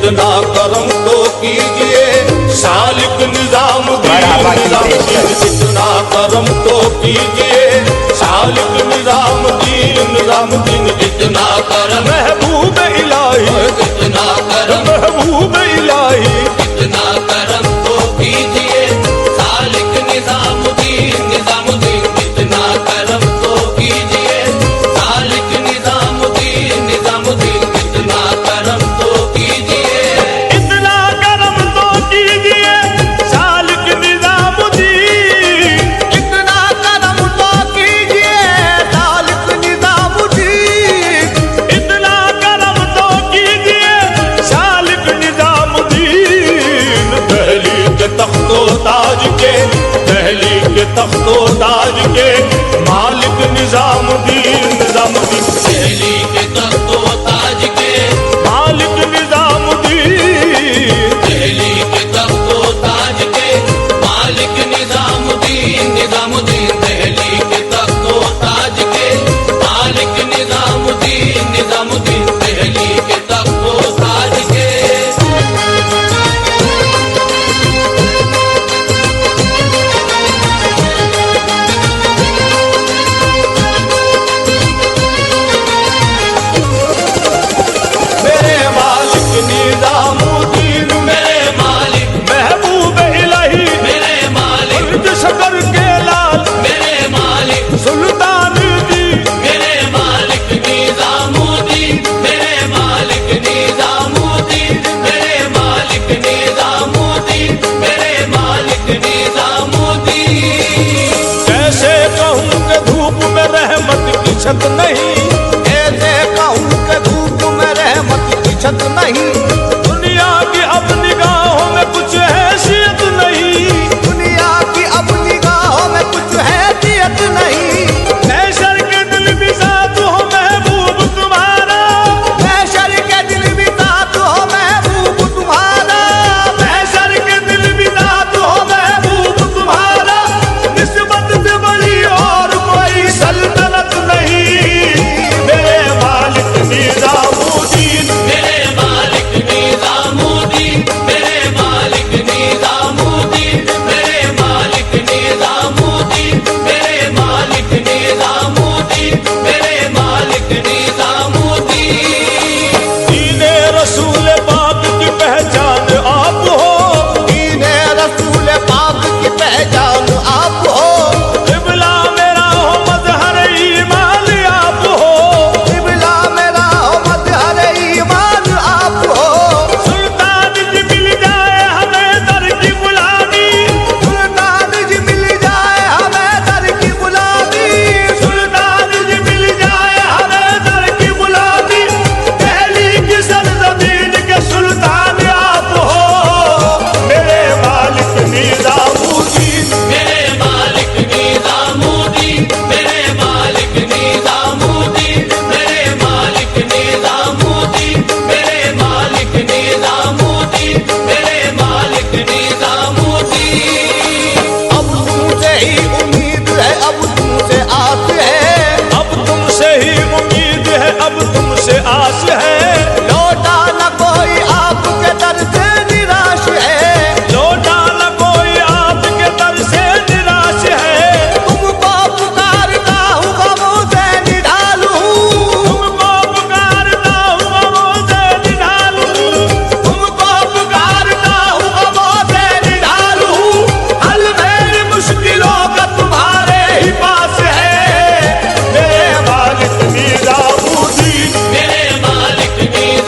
इतना करम तो कीजिए सालिक निजामुद्दीन, इतना करम तो कीजिए सालिक निजामुद्दीन, निजामुद्दीन इतना करम। महबूब इलाही इतना करम, महबूब इलाही इतना करम तो कीजिए सालिक निजामुद्दीन, निजामुद्दीन इतना करम तो कीजिए सालिक निजामुद्दीन, निजामुद्दीन इतना करम तो कीजिए, इतना करम तो कीजिए सालिक निजामुद्दीन, इतना करम तो कीजिए सालिक निजामुद्दीन, इतना करम तो कीजिए सालिक निजामुद्दीन। दहली के तख्तो ताज के, दहली के तख्तो ताज के मालिक निजामुद्दीन, निजामुद्दीन दहली के तख्तो ताज के मालिक निजामुद्दीन, दहली के तख्तो ताज के मालिक निजामुद्दीन, निजामुद्दीन दहली के तख्तो ताज के मालिक निजामुद्दीन, निजामुद्दीन दहली के तख्तो ताज के। मेरे मालिक निजामुद्दीन, मेरे मालिक महबूब इलाही, मेरे मालिक शकर के लाल, मेरे मालिक सुल्तान दी, मेरे मालिक निजामुद्दीन, मेरे मालिक निजामुद्दीन, मेरे मालिक निजामुद्दीन, मेरे मालिक निजामुद्दीन। कैसे कहूँ कि धूप में रहमत की छत नहीं, कैसे कहूँ कि धूप में रहमत की छत नहीं, दुनिया की अब निगाहों में कुछ हैसियत नहीं, दुनिया की अब निगाहों में कुछ हैसियत नहीं। महशर के दिल भी साथ हो महबूब तुम्हारा, महशर के दिल भी साथ हो महबूब तुम्हारा, महशर के दिल भी साथ हो महबूब तुम्हारा। निस्बत से बड़ी और कोई सल्तनत नहीं। मेरे मालिक निजामुद्दीन, मेरे मालिक निजामुद्दीन, मेरे मालिक निजामुद्दीन, मेरे मालिक निजामुद्दीन, मेरे मालिक निजामुद्दीन, मेरे मालिक निजामुद्दीन। दीने रसूल पाक की पहचान आप हो, दीने रसूल पाक की पहचान आप हो, क़िबला मेरा हो मज़हर ईमान आप हो, क़िबला मेरा हो मज़हर ईमान आप हो। सुल्तान जी मिल जाए हमें दर की गुलामी, सुल्तान जी मिल जाए हमें दर की गुलामी, सुल्तान जी मिल जाए हमें दर की गुलामी। दहली की सरज़मीन के सुल्तान आप हो। मेरे मालिक निजामुद्दीन, मेरे मालिक निजामुद्दीन, मेरे मालिक निजामुद्दीन, मेरे मालिक निजामुद्दीन, मेरे मालिक निजामुद्दीन, मेरे मालिक निजामुद्दीन। अब तुमसे ही उम्मीद है, अब तुमसे आस है, अब तुमसे ही उम्मीद है, अब तुमसे आस है। लौटा न कोई आपके दर से निराश है, लौटा न कोई आपके दर से निराश है। तुमको पुकारता हूँ गमों से निढालूं, तुमको पुकारता हूँ गमों से निढालूं, तुमको पुकारता हूँ गमों से निढालूं। हल मेरी मुश्किलों का तुम्हारे ही पास है। मेरे मालिक निजामुद्दीन, मेरे मालिक निजामुद्दीन,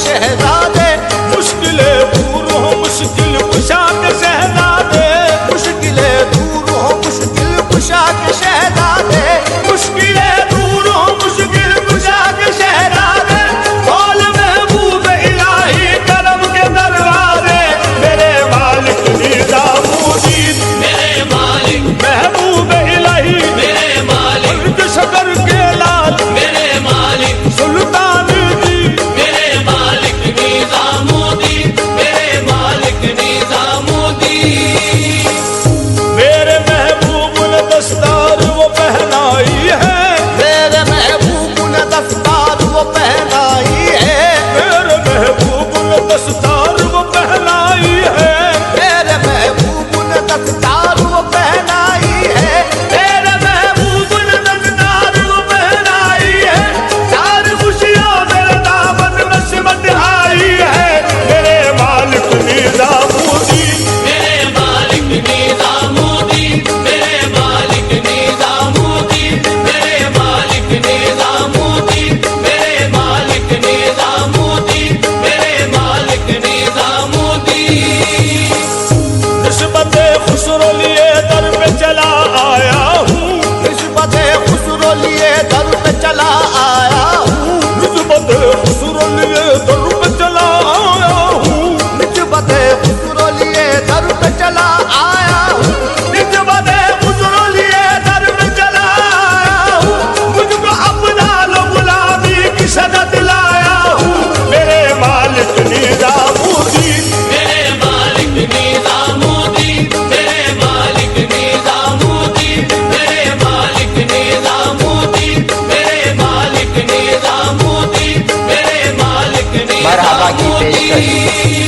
शहजादे, मुश्किलें दूर हो मुश्किल कुशा के शहजादे, मुश्किलें दूर हो मुश्किल कुशा के शहजादे, मुश्किलें दूर हो मुश्किल कुशा के शहजादे, खोल महबूब इलाही करम के दरवाजे, मेरे मालिक निजामुद्दीन, मेरे मालिक महबूब इलाही, मेरे मालिक मुल्क शकर के लाल, मेरे मालिक सुल्तान जी, मेरे मालिक निजामुद्दीन, मेरे मालिक निजामुद्दीन। मेरे महबूब ने दस्तार वो पहनाई है, मेरे महबूब ने दस्तार वो पहनाई है, मेरे महबूब ने दस्तार वो पहनाई है, मेरे महबूब ने दस्तार वो पहनाई है, मेरे महबूब ने दस्तार वो पहनाई है, चार खुशियां मेरे दामन नस्मत आई है, मेरे मालिक निजामुद्दीन, मेरे मालिक निजामुद्दीन, मेरे मालिक निजामुद्दीन, मेरे मालिक निजामुद्दीन, मेरे मालिक निजामुद्दीन, मेरे मालिक निजामुद्दीन। निस्बत खुसरो लिए दर पे चला आया हूँ, निस्बत खुसरो लिए दर पे चला आया हूँ, निस्बत खुसरो लिए दर पे चला आया हूँ, निस्बत खुसरो लिए दर पे चला आया हूँ, निस्बत खुसरो लिए दर पे चला आया हूँ, मुझको अपना लो गुलामी की सनत लाया हूँ, मेरे मालिक निजामुद्दीन, मेरे मालिक निजामुद्दीन, मेरे मालिक निजामुद्दीन, मेरे मालिक निजामुद्दीन, मेरे मालिक निजामुद्दीन, मेरे मालिक मरहबा की पेशकश। निजामुद्दीन।